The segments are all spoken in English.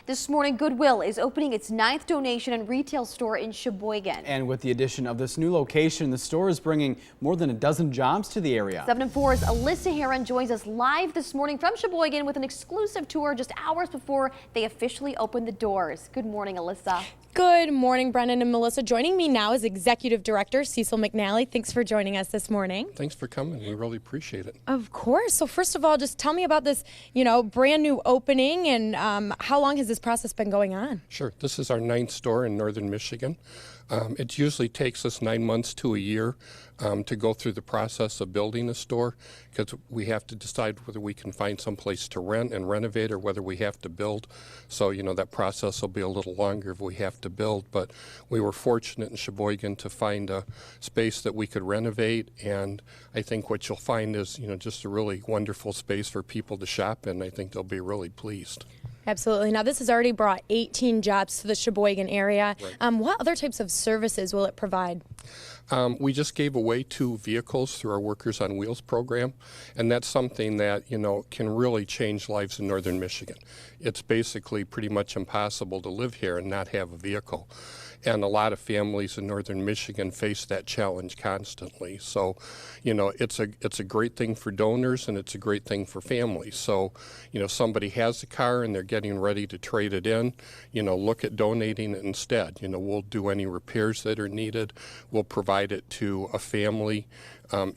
This morning, Goodwill is opening its 9th donation and retail store in Sheboygan. And with the addition of this new location, the store is bringing more than a dozen jobs to the area. 7 and 4's Alyssa Heron joins us live this morning from Sheboygan with an exclusive tour just hours before they officially open the doors. Good morning, Alyssa. Good morning, Brennan and Melissa. Joining me now is Executive Director Cecil McNally. Thanks for joining us this morning. Thanks for coming. We really appreciate it. Of course. So first of all, just tell me about this, brand new opening and how long has this process been going on? Sure. This is our 9th store in northern Michigan. It usually takes us 9 months to a year to go through the process of building a store, because we have to decide whether we can find some place to rent and renovate or whether we have to build. So, that process will be a little longer if we have to build. But we were fortunate in Sheboygan to find a space that we could renovate. And I think what you'll find is, just a really wonderful space for people to shop in. I think they'll be really pleased. Absolutely. Now, this has already brought 18 jobs to the Sheboygan area. Right. What other types of services will it provide? We just gave away 2 vehicles through our Workers on Wheels program, and that's something that, can really change lives in northern Michigan. It's basically pretty much impossible to live here and not have a vehicle. And a lot of families in northern Michigan face that challenge constantly. So, it's a great thing for donors and it's a great thing for families. So, somebody has a car and they're getting ready to trade it in, look at donating it instead. We'll do any repairs that are needed. We'll provide it to a family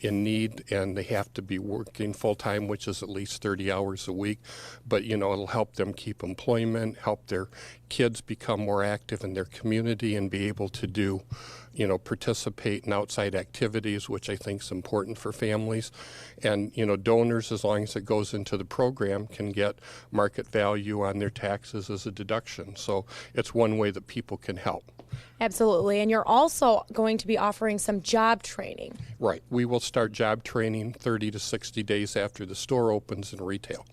in need, and they have to be working full-time, which is at least 30 hours a week. But, it'll help them keep employment, help their kids become more active in their community and be able to do, participate in outside activities, which I think is important for families. And, donors, as long as it goes into the program, can get market value on their taxes as a deduction. So it's one way that people can help. Absolutely. And you're also going to be offering some job training. Right. We will start job training 30 to 60 days after the store opens in retail.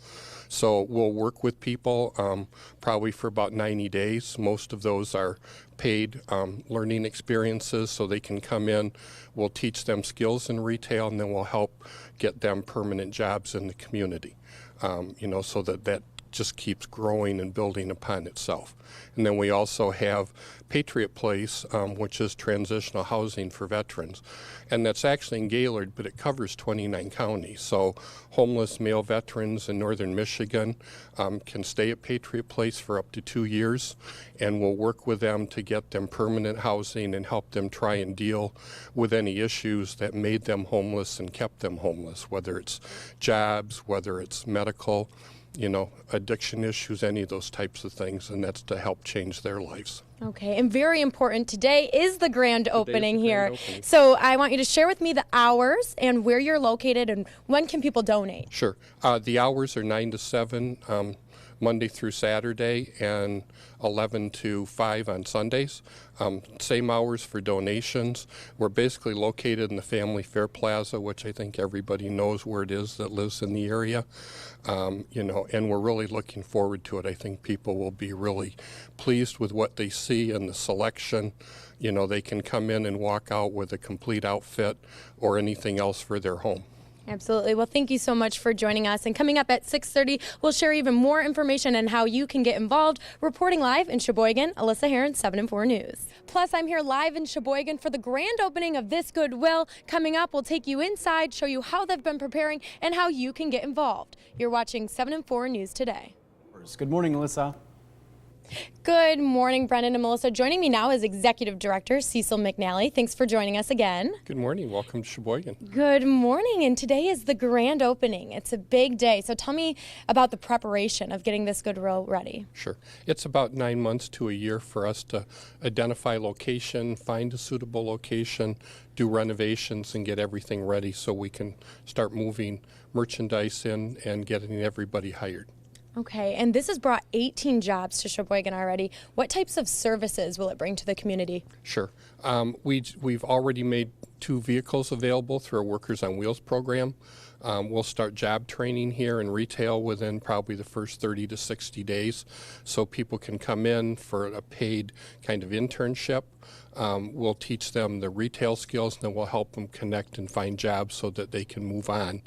So we'll work with people probably for about 90 days. Most of those are paid learning experiences, so they can come in. We'll teach them skills in retail, and then we'll help get them permanent jobs in the community, so that just keeps growing and building upon itself. And then we also have Patriot Place, which is transitional housing for veterans. And that's actually in Gaylord, but it covers 29 counties. So homeless male veterans in northern Michigan can stay at Patriot Place for up to 2 years, and we'll work with them to get them permanent housing and help them try and deal with any issues that made them homeless and kept them homeless, whether it's jobs, whether it's medical, addiction issues, any of those types of things, and that's to help change their lives. Okay, and very important, today is the grand opening here. So I want you to share with me the hours and where you're located and when can people donate? Sure. The hours are 9 to 7 Monday through Saturday and 11 to 5 on Sundays. Same hours for donations. We're basically located in the Family Fair Plaza, which I think everybody knows where it is that lives in the area. And we're really looking forward to it. I think people will be really pleased with what they see and the selection. They can come in and walk out with a complete outfit or anything else for their home. Absolutely. Well, thank you so much for joining us. And coming up at 6:30, we'll share even more information on how you can get involved. Reporting live in Sheboygan, Alyssa Heron, 7 and 4 News. Plus, I'm here live in Sheboygan for the grand opening of this Goodwill. Coming up, we'll take you inside, show you how they've been preparing and how you can get involved. You're watching 7 and 4 News today. Good morning, Alyssa. Good morning, Brendan and Melissa. Joining me now is Executive Director Cecil McNally. Thanks for joining us again. Good morning. Welcome to Sheboygan. Good morning. And today is the grand opening. It's a big day. So tell me about the preparation of getting this Goodwill ready. Sure. It's about 9 months to a year for us to identify location, find a suitable location, do renovations, and get everything ready so we can start moving merchandise in and getting everybody hired. Okay, and this has brought 18 jobs to Sheboygan already. What types of services will it bring to the community? Sure. We've already made 2 vehicles available through our Workers on Wheels program. We'll start job training here in retail within probably the first 30 to 60 days, so people can come in for a paid kind of internship. We'll teach them the retail skills, and then we'll help them connect and find jobs so that they can move on.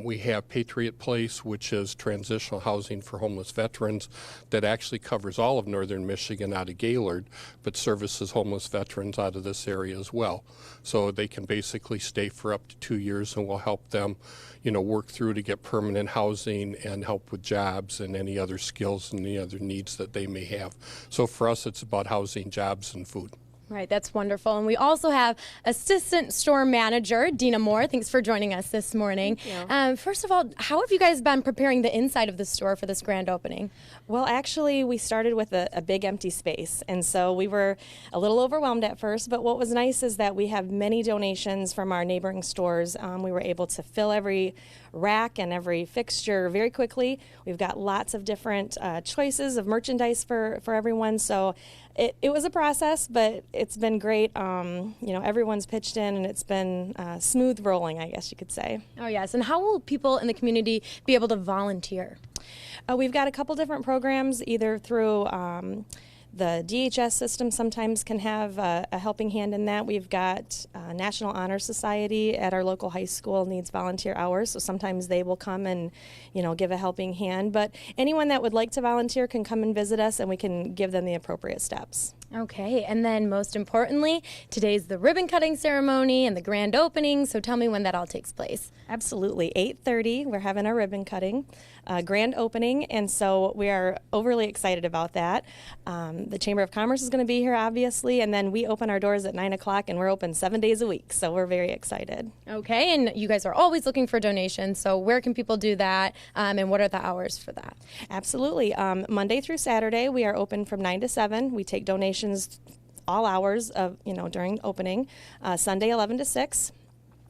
We have Patriot Place, which is transitional housing for homeless veterans that actually covers all of northern Michigan out of Gaylord, but services homeless veterans out of this area as well. So they can basically stay for up to 2 years, and we'll help them, work through to get permanent housing and help with jobs and any other skills and any other needs that they may have. So for us, it's about housing, jobs, and food. Right, that's wonderful. And we also have Assistant Store Manager Dina Moore. Thanks for joining us this morning. Thank you. First of all, how have you guys been preparing the inside of the store for this grand opening? Well, actually, we started with a big empty space, and so we were a little overwhelmed at first, but what was nice is that we have many donations from our neighboring stores. We were able to fill every rack and every fixture very quickly. We've got lots of different choices of merchandise for everyone, so it was a process, but it's been great. Everyone's pitched in, and it's been smooth rolling, I guess you could say. Oh, yes. And how will people in the community be able to volunteer? We've got a couple different programs, either through the DHS system sometimes can have a helping hand in that. We've got National Honor Society at our local high school needs volunteer hours, so sometimes they will come and, give a helping hand. But anyone that would like to volunteer can come and visit us, and we can give them the appropriate steps. Okay, and then most importantly, today's the ribbon cutting ceremony and the grand opening, so tell me when that all takes place. Absolutely. 8:30, we're having our ribbon cutting, grand opening, and so we are overly excited about that. The Chamber of Commerce is going to be here, obviously, and then we open our doors at 9 o'clock, and we're open 7 days a week, so we're very excited. Okay, and you guys are always looking for donations, so where can people do that, and what are the hours for that? Absolutely. Monday through Saturday, we are open from 9 to 7. We take donations all hours of, during opening. Sunday, 11 to 6.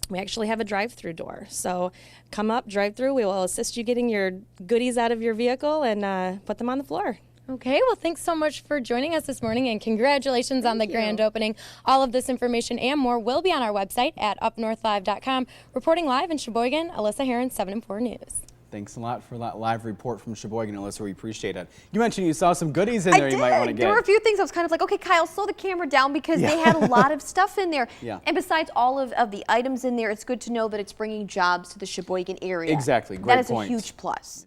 We actually have a drive-through door. So come up, drive through. We will assist you getting your goodies out of your vehicle and put them on the floor. Okay, well, thanks so much for joining us this morning, and congratulations on the grand opening. All of this information and more will be on our website at UpNorthLive.com. Reporting live in Sheboygan, Alyssa Heron, 7 and 4 News. Thanks a lot for that live report from Sheboygan, Alyssa. We appreciate it. You mentioned you saw some goodies in there you might want to get. There were a few things I was kind of like, okay, Kyle, slow the camera down because they had a lot of stuff in there. Yeah. And besides all of the items in there, it's good to know that it's bringing jobs to the Sheboygan area. Exactly. Great That is point. a huge plus.